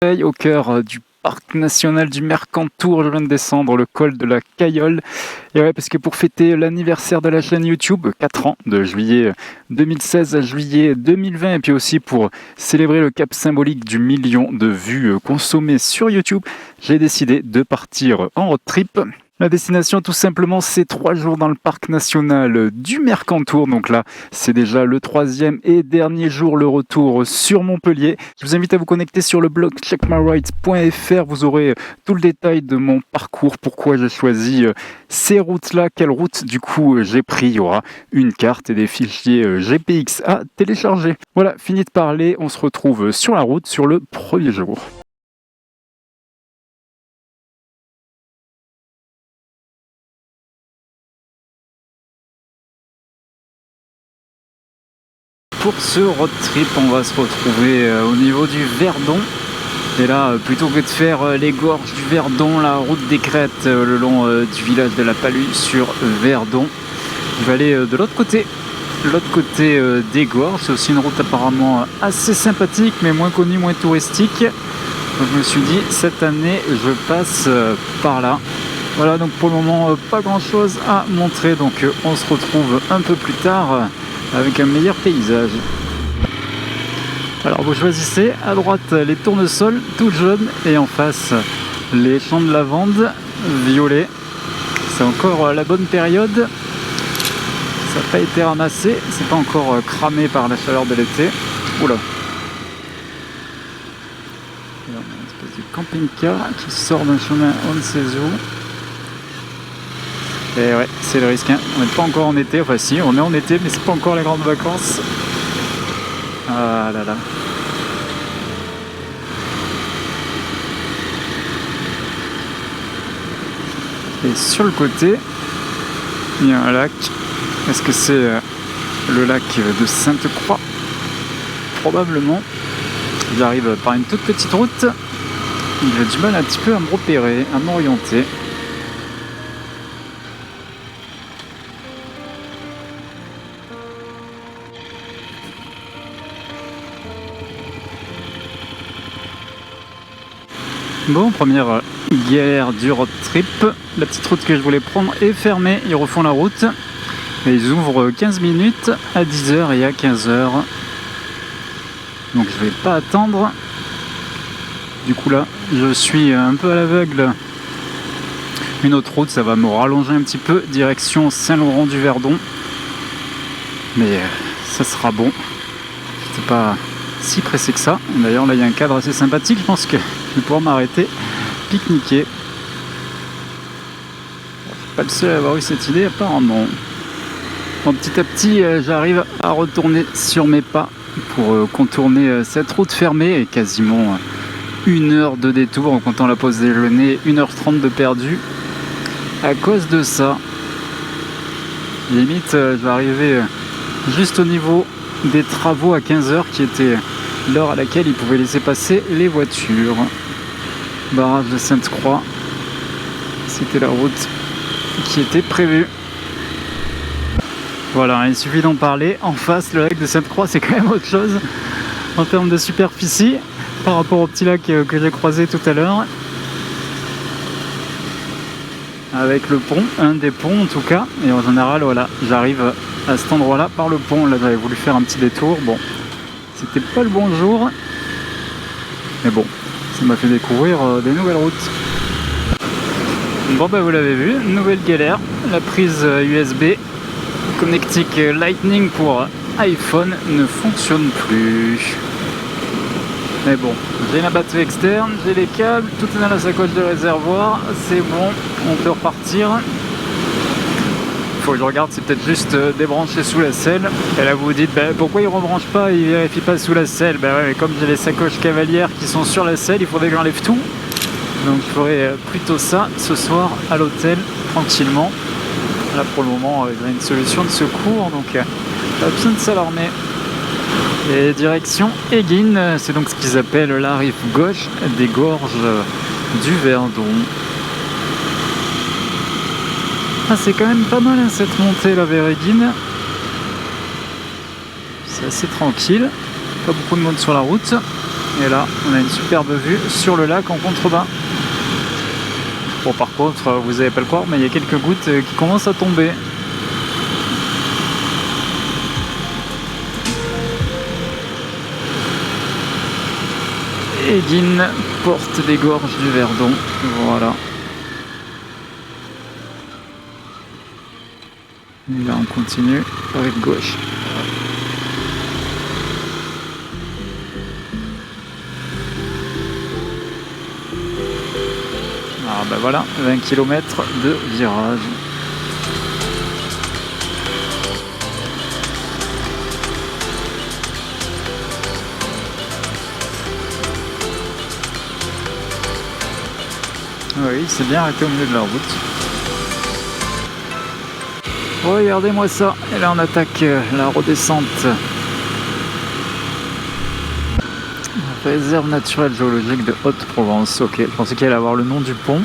Au cœur du parc national du Mercantour, je viens de descendre le col de la Cayolle. Et ouais, parce que pour fêter l'anniversaire de la chaîne YouTube, 4 ans, de juillet 2016 à juillet 2020, et puis aussi pour célébrer le cap symbolique du million de vues consommées sur YouTube, j'ai décidé de partir en road trip. La destination, tout simplement, c'est 3 jours dans le parc national du Mercantour. Donc là, c'est déjà le 3e et dernier jour, le retour sur Montpellier. Je vous invite à vous connecter sur le blog checkmyrides.fr. Vous aurez tout le détail de mon parcours, pourquoi j'ai choisi ces routes-là, quelle route du coup j'ai pris. Il y aura une carte et des fichiers GPX à télécharger. Voilà, fini de parler. On se retrouve sur la route sur le premier jour. Pour ce road trip, on va se retrouver au niveau du Verdon. Et là, plutôt que de faire les gorges du Verdon, la route des crêtes le long du village de la Palue sur Verdon, je vais aller de l'autre côté des gorges. C'est aussi une route apparemment assez sympathique, mais moins connue, moins touristique. Donc je me suis dit, cette année, je passe par là. Voilà, donc pour le moment, pas grand chose à montrer. Donc on se retrouve un peu plus tard avec un meilleur paysage. Alors vous choisissez à droite les tournesols tout jaunes et en face les champs de lavande violets. C'est encore la bonne période. Ça n'a pas été ramassé, c'est pas encore cramé par la chaleur de l'été. Oula. On a une espèce de camping-car qui sort d'un chemin on ne sait où. Et ouais, c'est le risque, hein. On n'est pas encore en été, enfin si, on est en été, mais c'est pas encore les grandes vacances. Ah là là. Et sur le côté, il y a un lac. Est-ce que c'est le lac de Sainte-Croix? Probablement. J'arrive par une toute petite route. J'ai du mal un petit peu à me repérer, à m'orienter. Bon, première galère du road trip. La petite route que je voulais prendre est fermée. Ils refont la route. Et ils ouvrent 15 minutes à 10h et à 15h. Donc je vais pas attendre. Du coup là, je suis un peu à l'aveugle. Une autre route, ça va me rallonger un petit peu. Direction Saint-Laurent-du-Verdon. Mais ça sera bon. J'étais pas si pressé que ça. D'ailleurs là, il y a un cadre assez sympathique. Je pense que je vais pouvoir m'arrêter, pique-niquer. Je suis pas le seul à avoir eu cette idée apparemment. Bon, petit à petit, j'arrive à retourner sur mes pas pour contourner cette route fermée et quasiment 1 heure de détour en comptant la pause déjeuner, 1h30 de perdu à cause de ça. Limite, je vais arriver juste au niveau des travaux à 15h qui était l'heure à laquelle ils pouvaient laisser passer les voitures. Barrage de Sainte-Croix, c'était la route qui était prévue. Voilà, il suffit d'en parler. En face, le lac de Sainte-Croix, c'est quand même autre chose en termes de superficie par rapport au petit lac que j'ai croisé tout à l'heure. Avec le pont, un des ponts en tout cas. Et en général, voilà, j'arrive à cet endroit-là par le pont. Là, j'avais voulu faire un petit détour. Bon, c'était pas le bon jour. Mais bon, ça m'a fait découvrir des nouvelles routes. Bon, bah vous l'avez vu, nouvelle galère. La prise USB Connectic Lightning pour iPhone ne fonctionne plus. Mais bon, j'ai la batterie externe, j'ai les câbles, tout est dans la sacoche de réservoir, c'est bon, on peut repartir. Faut que je regarde, c'est peut-être juste débranché sous la selle. Et là vous vous dites, pourquoi il ne rebranche pas, il vérifie pas sous la selle? Ouais, mais comme j'ai les sacoches cavalières qui sont sur la selle, il faudrait que j'enlève tout. Donc je ferai plutôt ça ce soir à l'hôtel, tranquillement. Là pour le moment, il y a une solution de secours, donc pas besoin de s'alarmer. Et direction Éguines, c'est donc ce qu'ils appellent la rive gauche des gorges du Verdon. Ah, c'est quand même pas mal hein, cette montée là vers Éguines. C'est assez tranquille, pas beaucoup de monde sur la route. Et là, on a une superbe vue sur le lac en contrebas. Bon, par contre, vous n'allez pas le croire, mais il y a quelques gouttes qui commencent à tomber. Eguine, porte des gorges du Verdon. Voilà. Et là, on continue avec gauche. Ah ben voilà, 20 km de virage. Oui, c'est bien arrêté au milieu de la route. Regardez-moi ça, et là on attaque la redescente. Réserve naturelle géologique de Haute-Provence. Ok, je pensais qu'il allait avoir le nom du pont.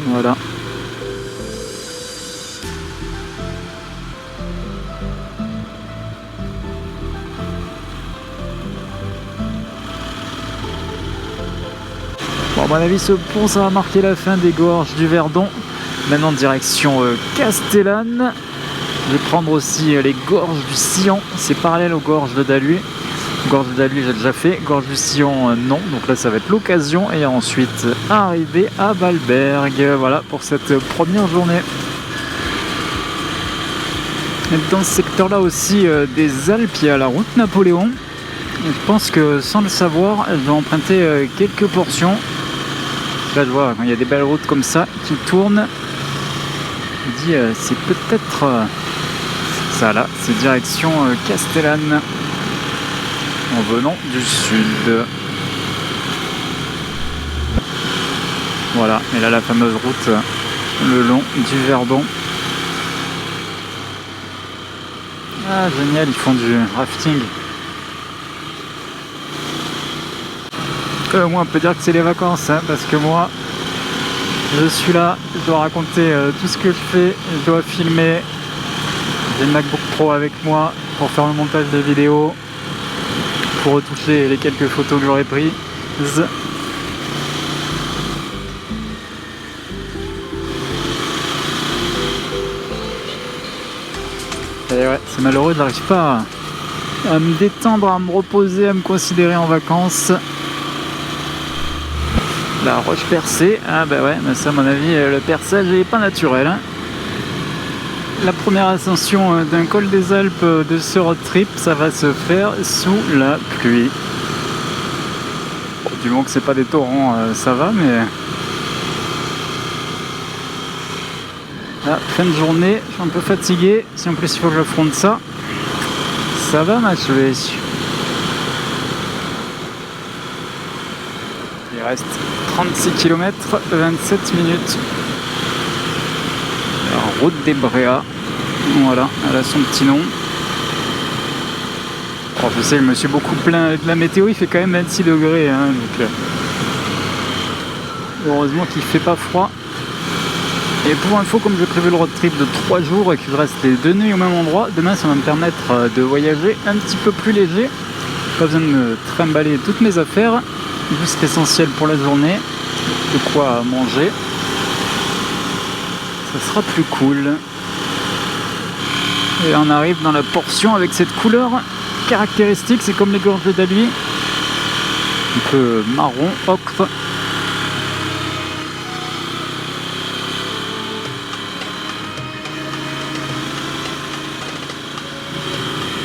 Voilà. Bon, à mon avis, ce pont, ça va marquer la fin des gorges du Verdon. Maintenant, direction Castellane. Je vais prendre aussi les gorges du Sillon. C'est parallèle aux gorges de Daluy. Gorge de Daluy, j'ai déjà fait. Gorge du Sillon, non. Donc là, ça va être l'occasion. Et ensuite, arriver à Balberg. Voilà pour cette première journée. Et dans ce secteur-là aussi des Alpes, il y a la route Napoléon. Et je pense que sans le savoir, je vais emprunter quelques portions. Là, je vois, quand il y a des belles routes comme ça qui tournent, je me dis, c'est peut-être ça là, c'est direction Castellane, en venant du sud. Voilà, et là la fameuse route le long du Verdon. Ah, génial, ils font du rafting. Moi on peut dire que c'est les vacances, hein, parce que moi je suis là, je dois raconter tout ce que je fais, je dois filmer. J'ai le MacBook Pro avec moi pour faire le montage des vidéos, pour retoucher les quelques photos que j'aurais prises. Et ouais, c'est malheureux, j'arrive pas à me détendre, à me reposer, à me considérer en vacances. La roche percée, ah bah ouais, mais ça à mon avis le perçage n'est pas naturel, hein. La première ascension d'un col des Alpes de ce road trip, ça va se faire sous la pluie. Bon, du moment que c'est pas des torrents, ça va, mais ah, fin de journée, je suis un peu fatigué. Si en plus il faut que j'affronte ça, ça va m'achever. Il reste 36 km, 27 minutes. La route des Bréas. Voilà, elle a son petit nom. Oh, je sais, je me suis beaucoup plaint de la météo, il fait quand même 26 degrés. Hein, donc, heureusement qu'il ne fait pas froid. Et pour info, comme j'ai prévu le road trip de 3 jours et que je reste les 2 nuits au même endroit, demain ça va me permettre de voyager un petit peu plus léger. Pas besoin de me trimballer toutes mes affaires. Juste l'essentiel pour la journée, de quoi manger, ça sera plus cool. Et on arrive dans la portion avec cette couleur caractéristique, c'est comme les gorges de Daluy, un peu marron, ocre.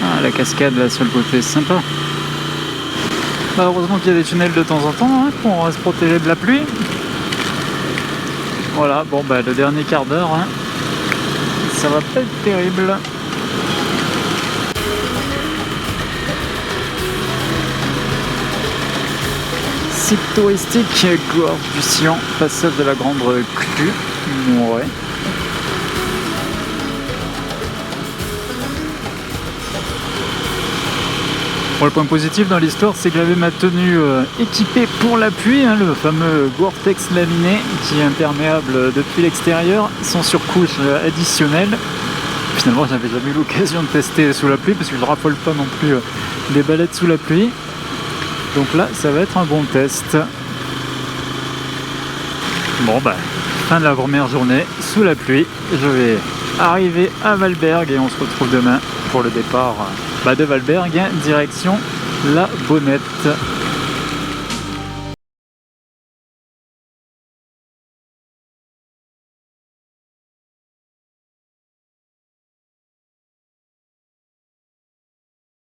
Ah, la cascade là sur le côté, c'est sympa. Bah, heureusement qu'il y a des tunnels de temps en temps, hein, pour se protéger de la pluie. Voilà, bon bah le dernier quart d'heure, hein, ça va pas être terrible. Site touristique, gorge du Sillon, passage de la Grande Clue. Ouais. Bon, le point positif dans l'histoire, c'est que j'avais ma tenue équipée pour la pluie, hein, le fameux Gore-Tex laminé qui est imperméable depuis l'extérieur, sans surcouche additionnelle. Finalement, j'avais jamais eu l'occasion de tester sous la pluie parce que je ne raffole pas non plus des balades sous la pluie. Donc là, ça va être un bon test. Bon bah, fin de la première journée, sous la pluie. Je vais arriver à Valberg et on se retrouve demain pour le départ de Valberg, direction la Bonnette.